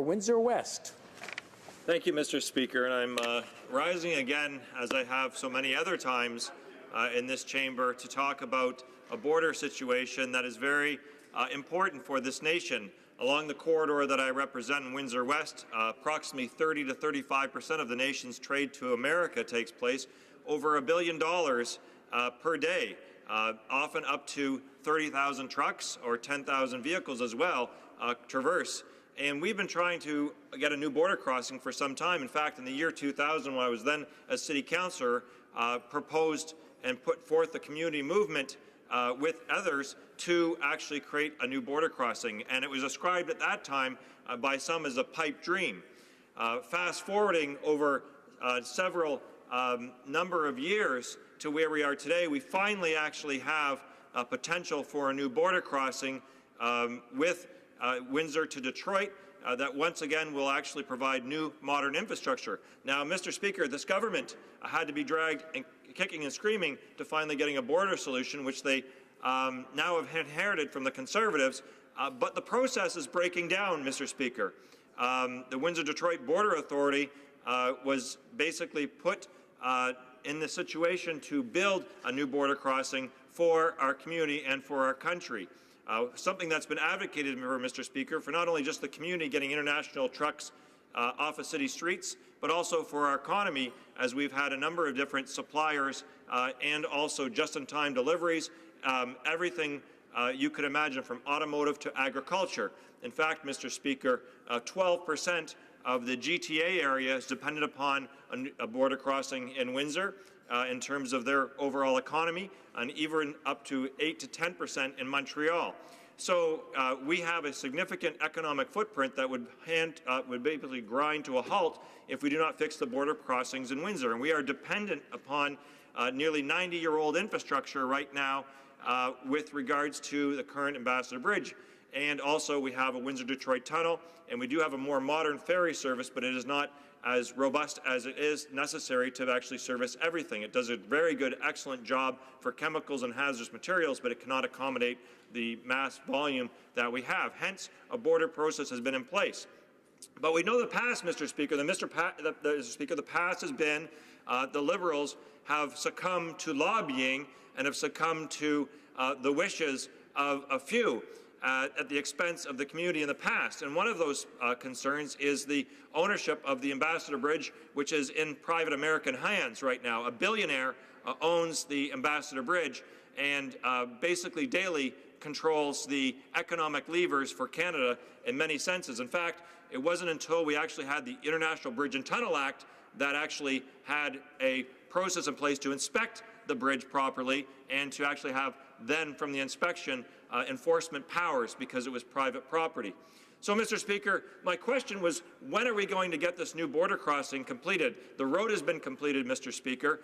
Windsor West. Thank you, Mr. Speaker. And I'm rising again, as I have so many other times in this chamber, to talk about a border situation that is very important for this nation. Along the corridor that I represent in Windsor West, approximately 30 to 35% of the nation's trade to America takes place. Over $1 billion per day, often up to 30,000 trucks or 10,000 vehicles as well traverse. And we've been trying to get a new border crossing for some time. In fact, in the year 2000, when I was then a city councillor, proposed and put forth the community movement with others to actually create a new border crossing. And it was ascribed at that time by some as a pipe dream. Fast forwarding over several number of years to where we are today, we finally actually have a potential for a new border crossing with Windsor to Detroit that once again will actually provide new modern infrastructure. Now, Mr. Speaker, this government had to be dragged and kicking and screaming to finally getting a border solution, which they now have inherited from the Conservatives, but the process is breaking down, Mr. Speaker. The Windsor-Detroit Border Authority was basically put in the situation to build a new border crossing for our community and for our country. Something that's been advocated for, Mr. Speaker, for not only just the community getting international trucks off of city streets, but also for our economy, as we've had a number of different suppliers and also just-in-time deliveries, everything you could imagine, from automotive to agriculture. In fact, Mr. Speaker, 12% of the GTA area is dependent upon a border crossing in Windsor in terms of their overall economy, and even up to 8 to 10% in Montreal. So we have a significant economic footprint that would basically grind to a halt if we do not fix the border crossings in Windsor. And we are dependent upon nearly 90-year-old infrastructure right now with regards to the current Ambassador Bridge. And also we have a Windsor-Detroit tunnel, and we do have a more modern ferry service, but it is not as robust as it is necessary to actually service everything. It does a very good, excellent job for chemicals and hazardous materials, but it cannot accommodate the mass volume that we have. Hence, a border process has been in place. But we know the past, Mr. Speaker. The past has been the Liberals have succumbed to lobbying and have succumbed to the wishes of a few at the expense of the community in the past. And one of those concerns is the ownership of the Ambassador Bridge, which is in private American hands right now. A billionaire owns the Ambassador Bridge and basically daily controls the economic levers for Canada in many senses. In fact, it wasn't until we actually had the International Bridge and Tunnel Act that actually had a process in place to inspect the bridge properly and to actually have then from the inspection enforcement powers, because it was private property. So, Mr. Speaker, my question was, when are we going to get this new border crossing completed? The road has been completed, Mr. Speaker,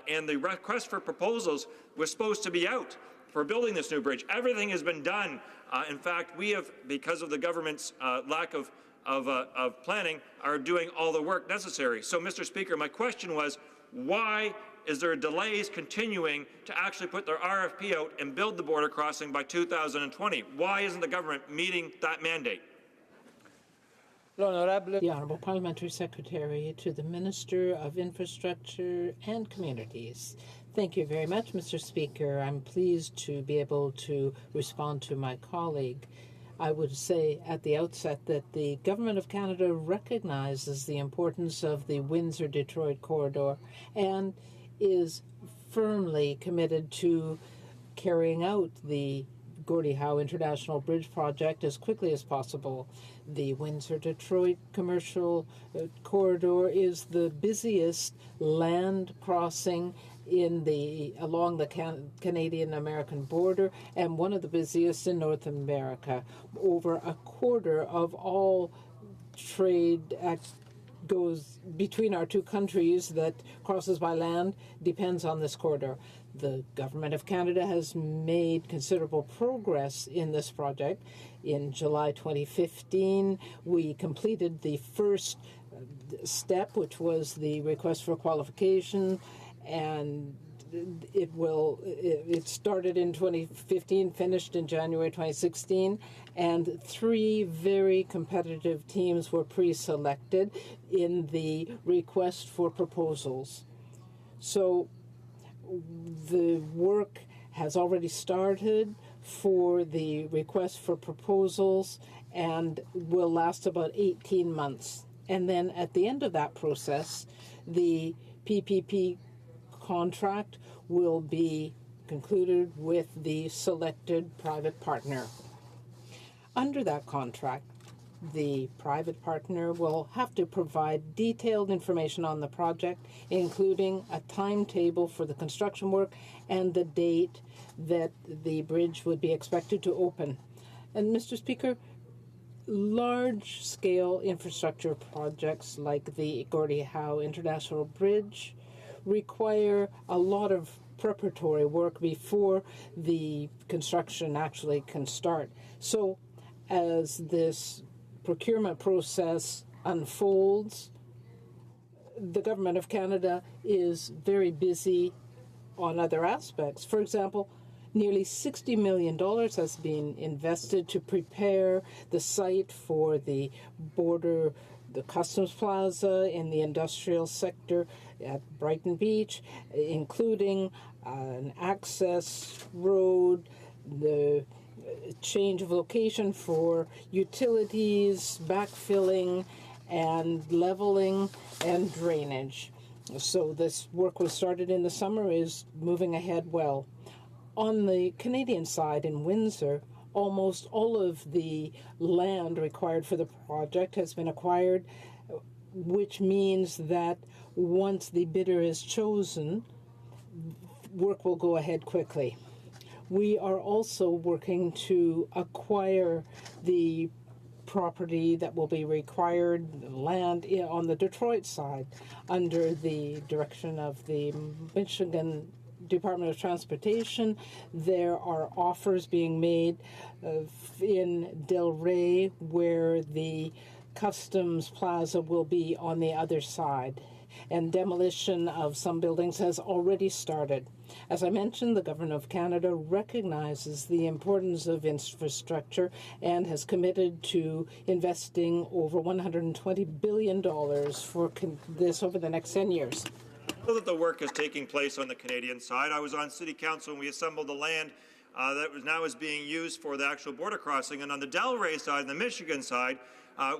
and the request for proposals was supposed to be out for building this new bridge. Everything has been done. In fact, we have, because of the government's lack of planning, are doing all the work necessary. So, Mr. Speaker, my question was, why is there delays continuing to actually put their RFP out and build the border crossing by 2020? Why isn't the government meeting that mandate? The Honourable Parliamentary Secretary to the Minister of Infrastructure and Communities. Thank you very much, Mr. Speaker. I'm pleased to be able to respond to my colleague. I would say at the outset that the Government of Canada recognizes the importance of the Windsor-Detroit corridor and is firmly committed to carrying out the Gordie Howe International Bridge project as quickly as possible. The Windsor-Detroit commercial corridor is the busiest land crossing along the Canadian-American border and one of the busiest in North America. Over a quarter of all trade goes between our two countries that crosses by land depends on this corridor. The Government of Canada has made considerable progress in this project. In July 2015, we completed the first step, which was the request for qualification, and it started in 2015, finished in January 2016, and 3 very competitive teams were pre-selected in the request for proposals. So the work has already started for the request for proposals and will last about 18 months. And then at the end of that process, the PPP contract will be concluded with the selected private partner. Under that contract, the private partner will have to provide detailed information on the project, including a timetable for the construction work and the date that the bridge would be expected to open. And Mr. Speaker, large-scale infrastructure projects like the Gordie Howe International Bridge require a lot of preparatory work before the construction actually can start. So as this procurement process unfolds, the Government of Canada is very busy on other aspects. For example, nearly $60 million has been invested to prepare the site for the Customs Plaza in the industrial sector at Brighton Beach, including an access road, the change of location for utilities, backfilling, and leveling, and drainage. So this work was started in the summer, is moving ahead well. On the Canadian side in Windsor, almost all of the land required for the project has been acquired, which means that once the bidder is chosen, work will go ahead quickly. We are also working to acquire the property that will be required, land on the Detroit side, under the direction of the Michigan Department of Transportation. There are offers being made in Delray, where the Customs Plaza will be on the other side, and demolition of some buildings has already started. As I mentioned, the Government of Canada recognizes the importance of infrastructure and has committed to investing over $120 billion for this over the next 10 years. I know that the work is taking place on the Canadian side. I was on City Council and we assembled the land that now is being used for the actual border crossing. And on the Delray side and the Michigan side,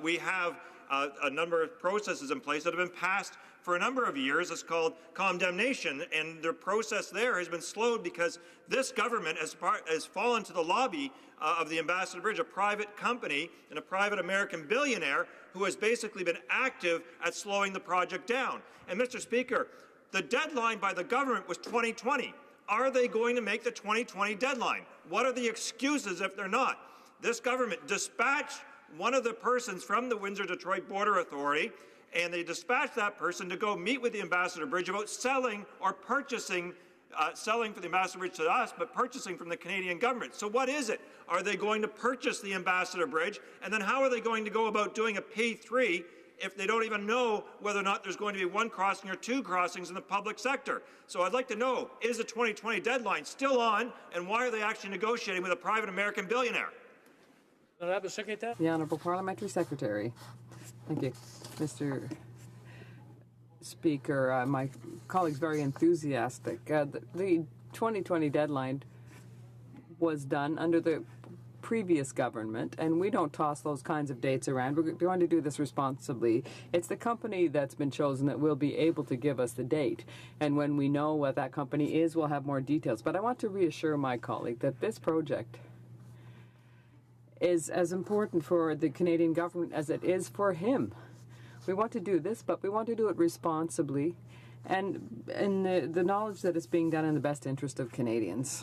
we have a number of processes in place that have been passed for a number of years. It's called condemnation, and the process there has been slowed because this government has fallen to the lobby of the Ambassador Bridge, a private company and a private American billionaire who has basically been active at slowing the project down. And Mr. Speaker, the deadline by the government was 2020. Are they going to make the 2020 deadline? What are the excuses if they're not? This government dispatched one of the persons from the Windsor-Detroit Border Authority, and they dispatched that person to go meet with the Ambassador Bridge about selling or purchasing, selling for the Ambassador Bridge to us, but purchasing from the Canadian government. So what is it? Are they going to purchase the Ambassador Bridge? And then how are they going to go about doing a P3 if they don't even know whether or not there's going to be 1 crossing or 2 crossings in the public sector? So I'd like to know, is the 2020 deadline still on, and why are they actually negotiating with a private American billionaire? The Honourable Parliamentary Secretary. Thank you, Mr. Speaker. My colleague's very enthusiastic. The 2020 deadline was done under the previous government, and we don't toss those kinds of dates around. We're going to do this responsibly. It's the company that's been chosen that will be able to give us the date, and when we know what that company is, we'll have more details. But I want to reassure my colleague that this project is as important for the Canadian government as it is for him. We want to do this, but we want to do it responsibly and in the knowledge that it's being done in the best interest of Canadians.